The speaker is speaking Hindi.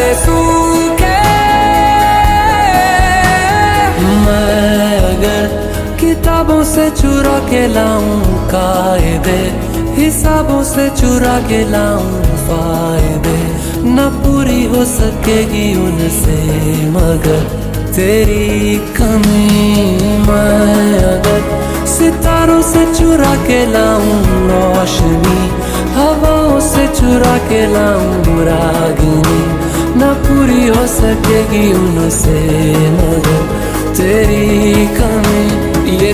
सारे सूखे। मैं अगर किताबों से चुरा के लाऊं कायदे, हिसाबों से चुरा के लाऊं फायदे, न पूरी हो सकेगी उनसे मगर तेरी कमी। मैं अगर सितारों से चुरा के लाऊं रोशनी, हवाओं से चुरा के लाऊं रागिनी, न पूरी हो सकेगी उनसे मगर तेरी कमी। ये